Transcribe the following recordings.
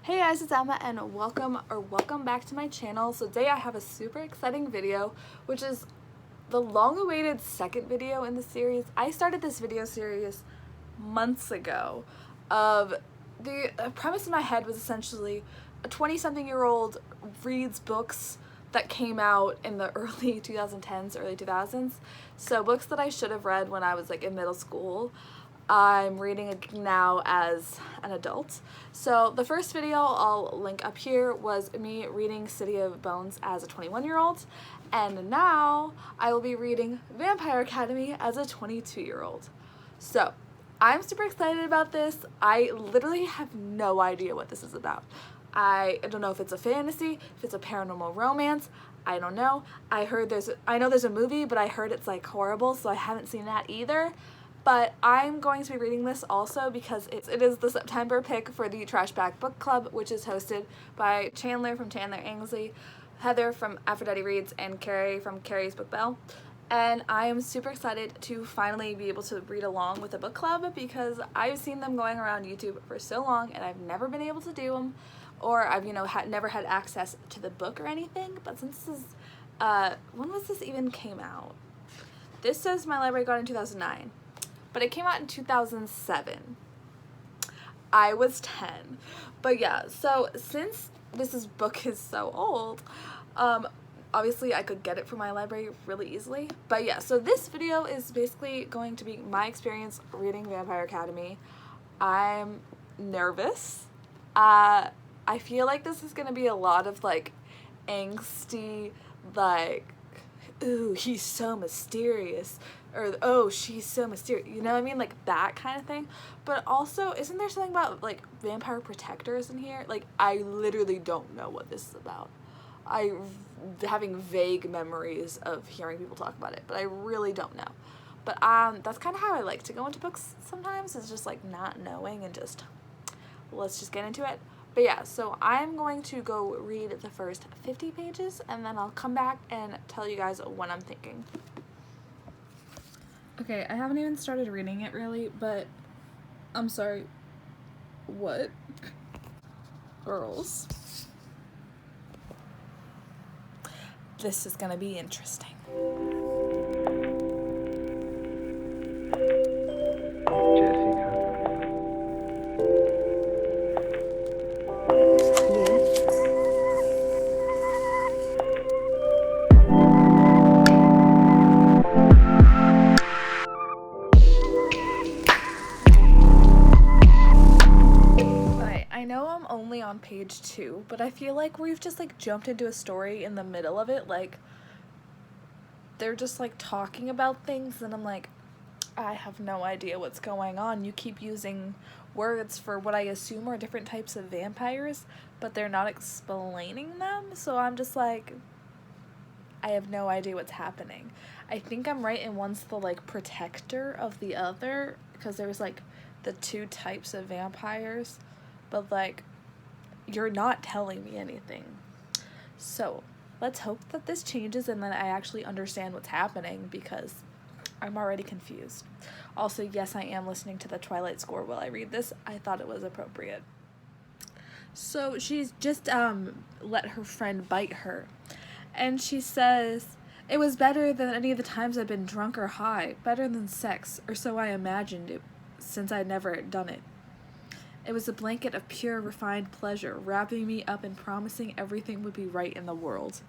Hey guys, it's Emma and welcome back to my channel. So today I have a super exciting video, which is the long-awaited second video in the series. I started this video series months ago. The premise in my head was essentially a 20-something-year-old reads books that came out in the early 2010s, early 2000s. So books that I should have read when I was like in middle school. I'm reading it now as an adult. So the first video I'll link up here was me reading City of Bones as a 21-year-old, and now I will be reading Vampire Academy as a 22-year-old. So I'm super excited about this. I literally have no idea what this is about. I don't know if it's a fantasy, if it's a paranormal romance. I don't know. I know there's a movie, but I heard it's like horrible, so I haven't seen that either. But I'm going to be reading this also because it is the September pick for the Trashback book club, which is hosted by Chandler from Chandler Ainsley, Heather from aphroditereads, and Kerri from Kerri's Book Bell. And I am super excited to finally be able to read along with a book club because I've seen them going around YouTube for so long and I've never been able to do them, or I've never had access to the book or anything. But since this is when was this even came out? This says my library got in 2009. But it came out in 2007. I was 10. But yeah, so since this book is so old, obviously I could get it from my library really easily. But yeah, so this video is basically going to be my experience reading Vampire Academy. I'm nervous. I feel like this is gonna be a lot of like angsty, like, ooh, he's so mysterious, or oh, she's so mysterious, you know what I mean, like that kind of thing. But also, isn't there something about like vampire protectors in here? Like, I literally don't know what this is about. Having vague memories of hearing people talk about it, but I really don't know. But that's kind of how I like to go into books sometimes, is just like not knowing and just let's just get into it. But yeah, so I'm going to go read the first 50 pages and then I'll come back and tell you guys what I'm thinking. Okay, I haven't even started reading it really, but I'm sorry. What? Girls. This is gonna be interesting. On page 2, but I feel like we've just like jumped into a story in the middle of it. Like, they're just like talking about things and I'm like, I have no idea what's going on. You keep using words for what I assume are different types of vampires, but they're not explaining them, so I'm just like, I have no idea what's happening. I think I'm right in one's the like protector of the other, because there's like the two types of vampires, but like, you're not telling me anything. So let's hope that this changes and that I actually understand what's happening, because I'm already confused. Also, yes, I am listening to the Twilight score while I read this. I thought it was appropriate. So she's just let her friend bite her, and she says, "It was better than any of the times I'd been drunk or high, better than sex, or so I imagined it, since I'd never done it. It was a blanket of pure, refined pleasure, wrapping me up and promising everything would be right in the world."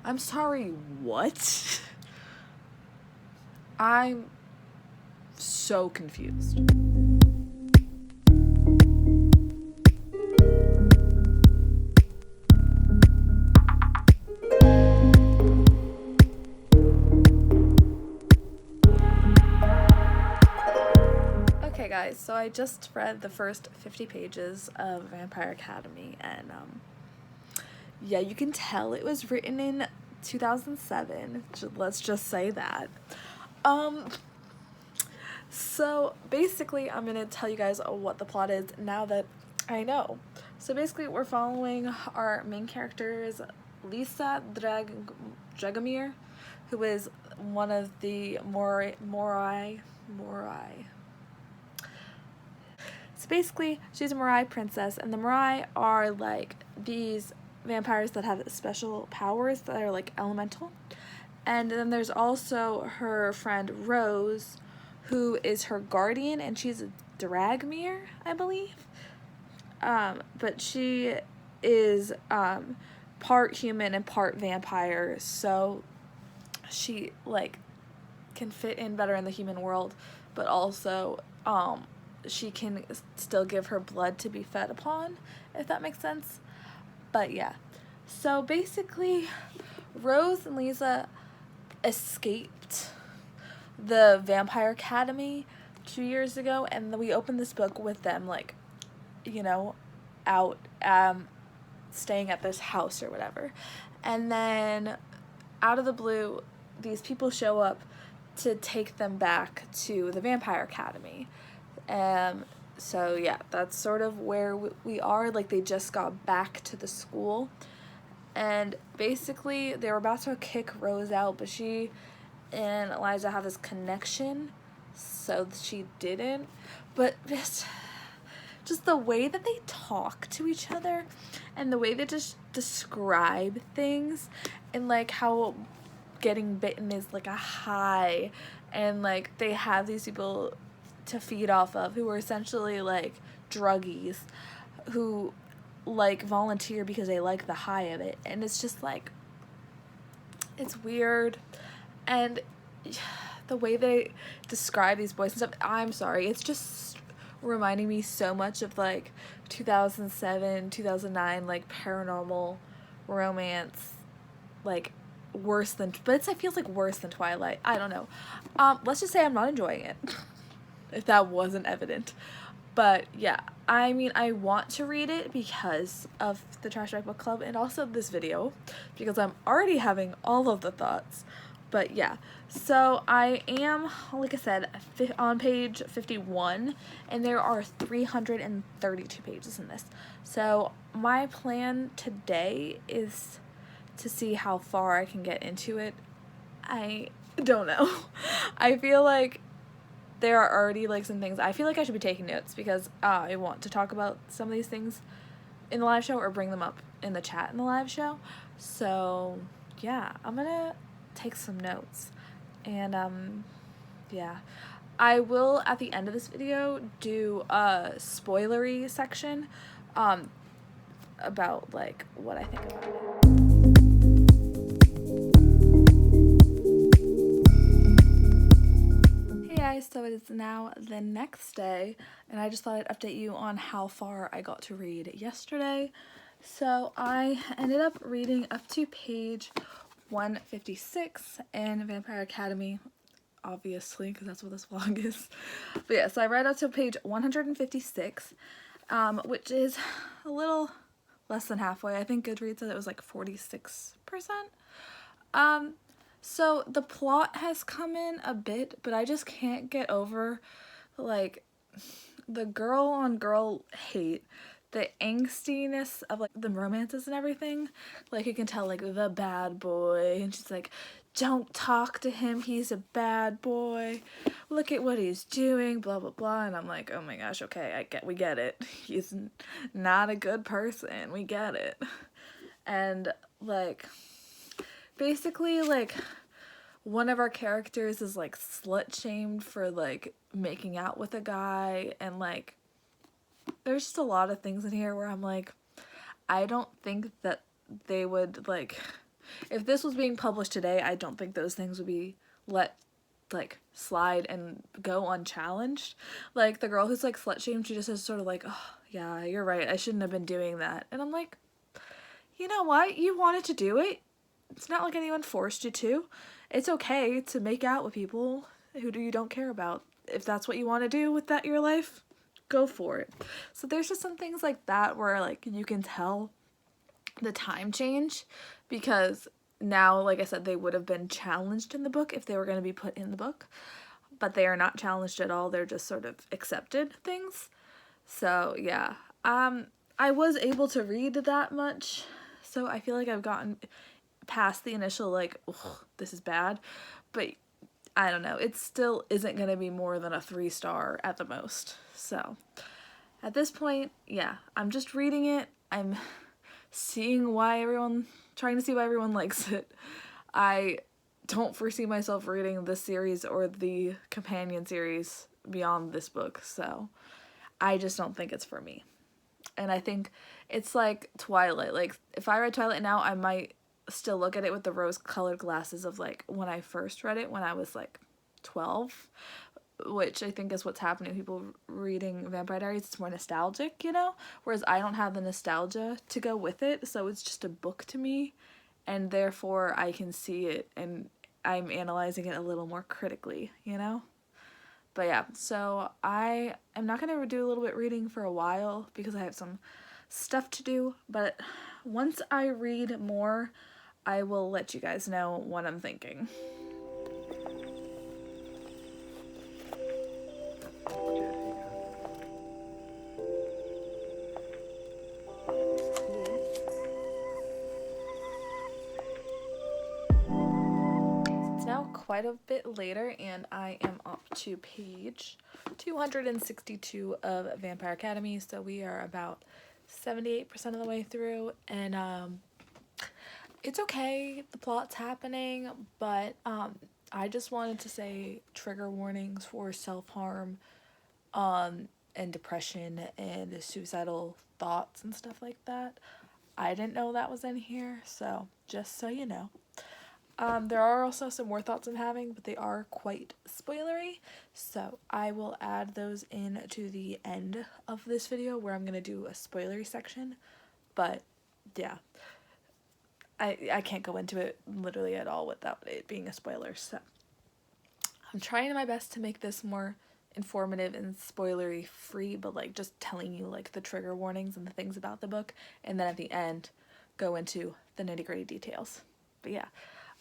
I'm sorry, what? I'm so confused. Okay guys, so I just read the first 50 pages of Vampire Academy, and yeah, you can tell it was written in 2007, let's just say that. So basically I'm gonna tell you guys what the plot is now that I know. So basically we're following our main characters, Lisa Dragomir, who is one of the Morai. So basically, she's a Mirai princess, and the Mirai are like these vampires that have special powers that are like elemental. And then there's also her friend Rose, who is her guardian, and she's a Dragmere, I believe. But she is part human and part vampire, so she like can fit in better in the human world, but also she can still give her blood to be fed upon, if that makes sense. But yeah, so basically Rose and Lisa escaped the Vampire Academy 2 years ago, and we opened this book with them, like, you know, out staying at this house or whatever. And then out of the blue, these people show up to take them back to the Vampire Academy. So yeah, that's sort of where we are. Like, they just got back to the school, and basically they were about to kick Rose out, but she and Eliza have this connection, so she didn't. But just the way that they talk to each other, and the way they just describe things, and like how getting bitten is like a high, and like they have these people to feed off of who are essentially like druggies who like volunteer because they like the high of it, and it's just like, it's weird. And the way they describe these boys and stuff, I'm sorry, it's just reminding me so much of like 2007, 2009 like paranormal romance, like worse than, but it feels like worse than Twilight. I don't know. Let's just say I'm not enjoying it, if that wasn't evident. But yeah, I mean, I want to read it because of the Trashback Book Club and also this video, because I'm already having all of the thoughts. But yeah, so I am, like I said, on page 51, and there are 332 pages in this. So my plan today is to see how far I can get into it. I don't know. I feel like there are already like some things I feel like I should be taking notes, because I want to talk about some of these things in the live show or bring them up in the chat in the live show. So yeah, I'm gonna take some notes, and yeah, I will at the end of this video do a spoilery section about like what I think about it. Hey guys, so it is now the next day, and I just thought I'd update you on how far I got to read yesterday. So I ended up reading up to page 156 in Vampire Academy, obviously, because that's what this vlog is. But yeah, so I read up to page 156, which is a little less than halfway. I think Goodreads said it was like 46%. So the plot has come in a bit, but I just can't get over like the girl on girl hate, the angstiness of like the romances and everything. Like, you can tell like the bad boy, and she's like, don't talk to him, he's a bad boy, look at what he's doing, blah blah blah. And I'm like, oh my gosh, okay, we get it, he's not a good person, we get it. And like, basically like one of our characters is like slut shamed for like making out with a guy, and like there's just a lot of things in here where I'm like, I don't think that they would, like, if this was being published today, I don't think those things would be let like slide and go unchallenged. Like the girl who's like slut shamed, she just is sort of like, oh yeah, you're right, I shouldn't have been doing that. And I'm like, you know what, you wanted to do it, it's not like anyone forced you to. It's okay to make out with people who you don't care about. If that's what you want to do with that your life, go for it. So there's just some things like that where like you can tell the time change, because now, like I said, they would have been challenged in the book if they were going to be put in the book, but they are not challenged at all. They're just sort of accepted things. So yeah, I was able to read that much, so I feel like I've gotten past the initial like, ugh, this is bad, but I don't know, it still isn't going to be more than a 3-star at the most. So at this point, yeah, I'm just reading it. I'm seeing why trying to see why everyone likes it. I don't foresee myself reading this series or the companion series beyond this book, so I just don't think it's for me. And I think it's like Twilight. Like, if I read Twilight now, I might still look at it with the rose-colored glasses of, like, when I first read it when I was, like, 12, which I think is what's happening to people reading Vampire Diaries. It's more nostalgic, you know? Whereas I don't have the nostalgia to go with it, so it's just a book to me, and therefore I can see it, and I'm analyzing it a little more critically, you know? But yeah, so I am not going to do a little bit reading for a while because I have some stuff to do, but once I read more, I will let you guys know what I'm thinking. Quite a bit later, and I am up to page 262 of Vampire Academy, so we are about 78% of the way through, and it's okay, the plot's happening, but I just wanted to say trigger warnings for self-harm and depression and suicidal thoughts and stuff like that. I didn't know that was in here, so just so you know. There are also some more thoughts I'm having, but they are quite spoilery, so I will add those in to the end of this video where I'm going to do a spoilery section, but yeah, I can't go into it literally at all without it being a spoiler, so I'm trying my best to make this more informative and spoilery free, but like just telling you like the trigger warnings and the things about the book, and then at the end go into the nitty-gritty details. But yeah,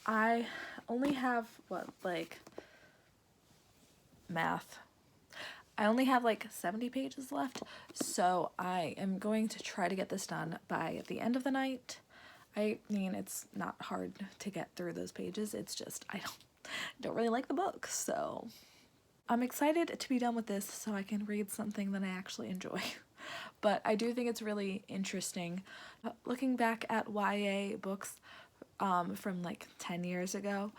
I only have, math. I only have like 70 pages left, so I am going to try to get this done by the end of the night. I mean, it's not hard to get through those pages, it's just I don't really like the book, so I'm excited to be done with this so I can read something that I actually enjoy. But I do think it's really interesting looking back at YA books from like 10 years ago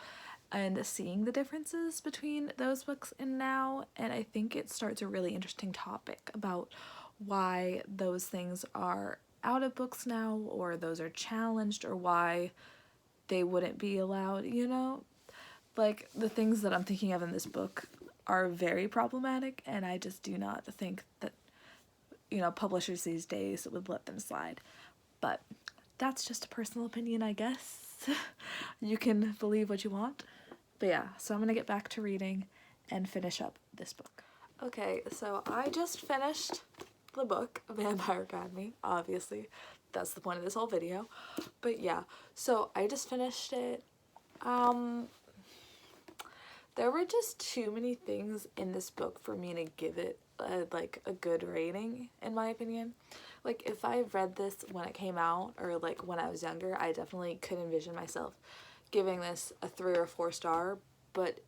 and seeing the differences between those books and now, and I think it starts a really interesting topic about why those things are out of books now, or those are challenged, or why they wouldn't be allowed, you know? Like, the things that I'm thinking of in this book are very problematic, and I just do not think that, you know, publishers these days would let them slide. But that's just a personal opinion, I guess. You can believe what you want. But yeah, so I'm gonna get back to reading and finish up this book. Okay, so I just finished the book, Vampire Academy, obviously. That's the point of this whole video. But yeah, so I just finished it. There were just too many things in this book for me to give it a good rating, in my opinion. Like, if I read this when it came out, or like when I was younger, I definitely could envision myself giving this a 3 or 4 star, but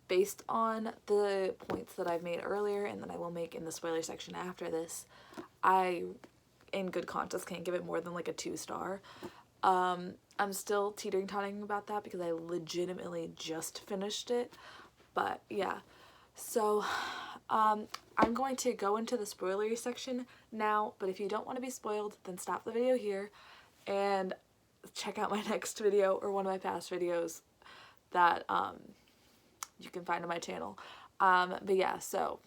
based on the points that I've made earlier and that I will make in the spoiler section after this, I, in good conscience, can't give it more than like a 2 star. I'm still teetering-totting about that because I legitimately just finished it, but yeah. So, I'm going to go into the spoilery section now, but if you don't want to be spoiled, then stop the video here and check out my next video or one of my past videos that, you can find on my channel. But yeah, so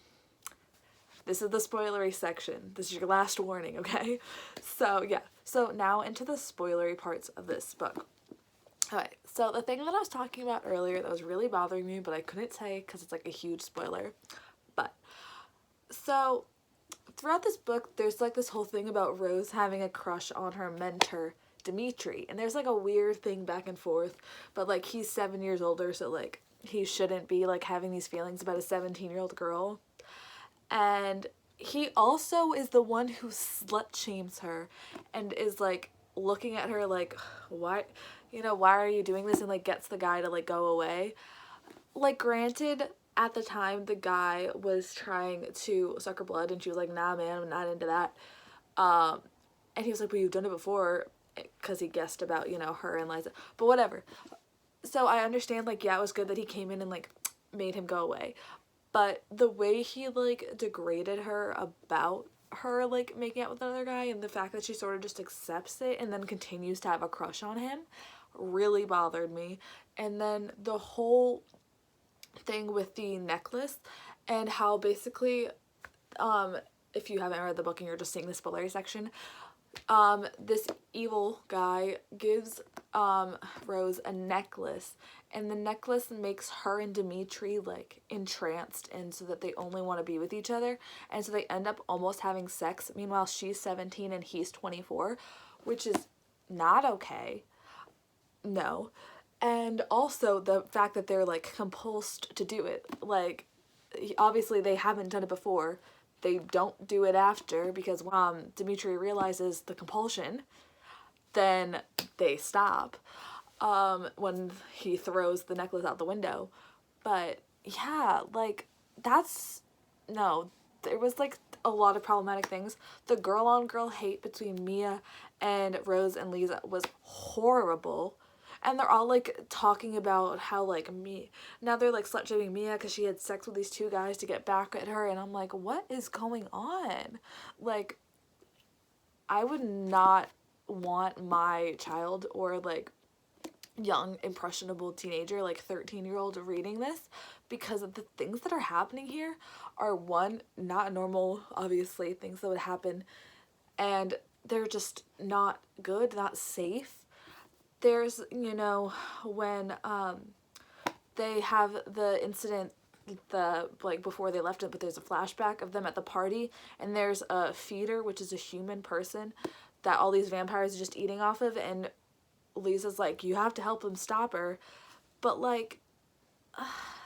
this is the spoilery section. This is your last warning, okay? So yeah, so now into the spoilery parts of this book. Alright, so the thing that I was talking about earlier that was really bothering me, but I couldn't say because it's like a huge spoiler, but so throughout this book, there's like this whole thing about Rose having a crush on her mentor, Dimitri, and there's like a weird thing back and forth, but like he's 7 years older, so like he shouldn't be like having these feelings about a 17-year-old girl, and he also is the one who slut shames her and is like looking at her like, why, you know, why are you doing this, and like gets the guy to like go away. Like, granted, at the time the guy was trying to suck her blood and she was like, nah man, I'm not into that. And he was like, well, you've done it before, because he guessed about, you know, her and Liza, but whatever. So I understand, like, yeah, it was good that he came in and like made him go away, but the way he like degraded her about her like making out with another guy, and the fact that she sort of just accepts it and then continues to have a crush on him, really bothered me. And then the whole thing with the necklace, and how basically, if you haven't read the book and you're just seeing the spoilery section, this evil guy gives Rose a necklace, and the necklace makes her and Dimitri like entranced, and so that they only want to be with each other, and so they end up almost having sex. Meanwhile, she's 17 and he's 24, which is not okay. No. And also the fact that they're like compulsed to do it. Like, obviously they haven't done it before. They don't do it after, because Dimitri realizes the compulsion, then they stop when he throws the necklace out the window. But yeah, like, that's, no, there was like a lot of problematic things. The girl on girl hate between Mia and Rose and Lisa was horrible. And they're all like talking about how like now they're like slut shaming Mia because she had sex with these two guys to get back at her, and I'm like, what is going on? Like, I would not want my child, or like young impressionable teenager, like 13-year-old, reading this, because of the things that are happening here are, one, not normal, obviously, things that would happen, and they're just not good, not safe. There's, you know, when they have the incident, the like before they left it, but there's a flashback of them at the party, and there's a feeder, which is a human person that all these vampires are just eating off of, and Lisa's like, you have to help them stop her. But like,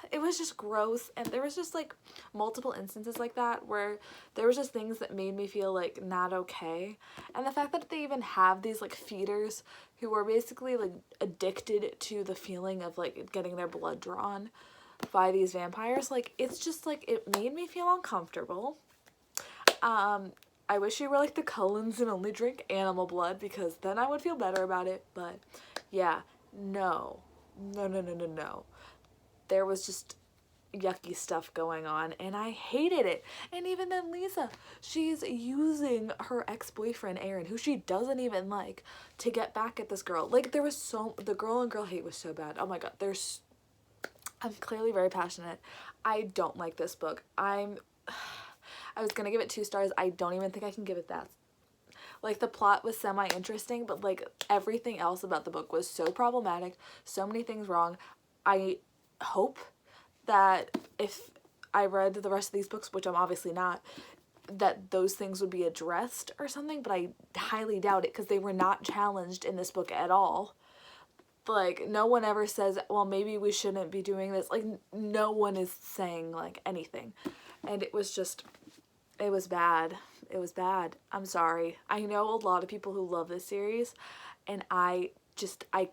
it was just gross, and there was just like multiple instances like that where there was just things that made me feel like not okay. And the fact that they even have these like feeders who are basically like addicted to the feeling of like getting their blood drawn by these vampires, like, it's just like, it made me feel uncomfortable. I wish you were like the Cullens and only drink animal blood, because then I would feel better about it. But yeah, no. There was just yucky stuff going on, and I hated it. And even then, Lisa, she's using her ex-boyfriend Aaron, who she doesn't even like, to get back at this girl. Like, there was the girl on girl hate was so bad. Oh my god, I'm clearly very passionate. I don't like this book. I was gonna give it 2 stars. I don't even think I can give it that. Like, the plot was semi-interesting, but like everything else about the book was so problematic, so many things wrong. I hope that if I read the rest of these books, which I'm obviously not, that those things would be addressed or something, but I highly doubt it, because they were not challenged in this book at all. Like, no one ever says, well, maybe we shouldn't be doing this. Like, no one is saying like anything, and it was just, it was bad. It was bad. I'm sorry. I know a lot of people who love this series, and I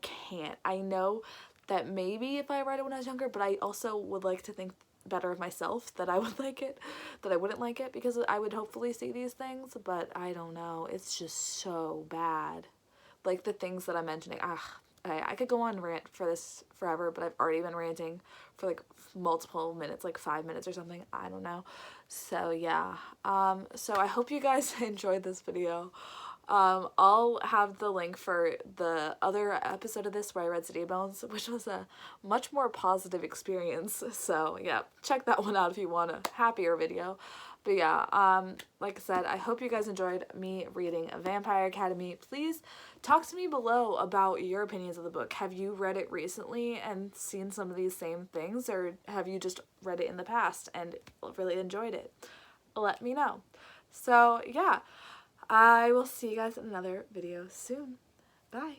can't. I know that maybe if I read it when I was younger, but I also would like to think better of myself, that I would like it, that I wouldn't like it, because I would hopefully see these things, but I don't know. It's just so bad. Like, the things that I'm mentioning, I could go on and rant for this forever, but I've already been ranting for like multiple minutes, like 5 minutes or something. I don't know. So yeah. So I hope you guys enjoyed this video. I'll have the link for the other episode of this where I read City of Bones, which was a much more positive experience. So yeah, check that one out if you want a happier video. But yeah, like I said, I hope you guys enjoyed me reading Vampire Academy. Please talk to me below about your opinions of the book. Have you read it recently and seen some of these same things, or have you just read it in the past and really enjoyed it? Let me know. So yeah, I will see you guys in another video soon. Bye.